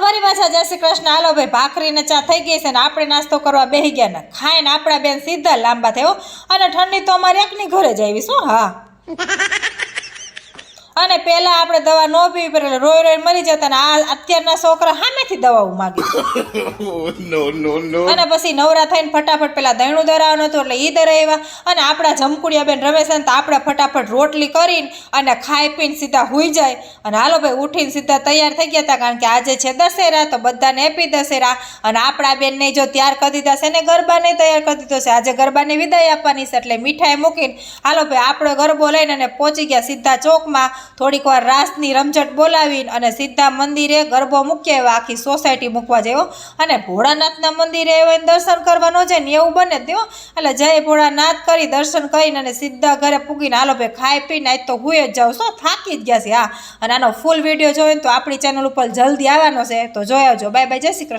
ફરી પાછા જય શ્રી કૃષ્ણ. હાલો ભાઈ, ભાખરી ને ચા થઈ ગઈ છે ને આપણે નાસ્તો કરવા બેસી ગયા ને ખાઈને આપણા બેન સીધા લાંબા થયો. અને ઠંડી તો અમારે એકની ઘરે જ આવી શું. હા, અને પહેલા આપણે દવા ન પીવી પડે એટલે રોઈ રોઈ મરી જતા ને આ અત્યારના છોકરા સામેથી દવાઓ માગે. અને પછી નવરા થઈને ફટાફટ પેલા દહીણું દરાવવાનું હતું એટલે ઈ દરાવ્યા. અને આપણા જમકુડિયા બેન રમે છે ને તો આપણે ફટાફટ રોટલી કરીને અને ખાઈ પીને સીધા હુઈ જાય. અને હાલો ભાઈ ઉઠીને સીધા તૈયાર થઈ ગયા હતા કારણ કે આજે છે દશેરા, તો બધાને હેપી દશેરા. અને આપણા બેનને જો તૈયાર કરી દીધા છે ને ગરબાને તૈયાર કરી દીધો છે. આજે ગરબાની વિદાય આપવાની છે એટલે મીઠાઈ મૂકીને હાલો ભાઈ આપણે ગરબો લઈને અને પહોંચી ગયા સીધા ચોકમાં. થોડીક વાર રાસની રમઝટ બોલાવીને અને સીધા મંદિરે ગરબો મૂકી આવ્યા. આખી સોસાયટી મૂકવા જેવો. અને ભોળાનાથના મંદિરે આવ્યા દર્શન કરવા ન જાય ને એવું બને તેઓ. એટલે જય ભોળાનાથ કરી દર્શન કરીને અને સીધા ઘરે પૂગીને હાલો ભાઈ ખાઈ પીને આજ તો હુઈ જ જાવ છો, થાકી જ ગયા છે. હા, અને આનો ફૂલ વિડીયો જોયો તો આપણી ચેનલ ઉપર જલ્દી આવવાનો છે, તો જોઈ આવજો. બાય બાય, જય શ્રી કૃષ્ણ.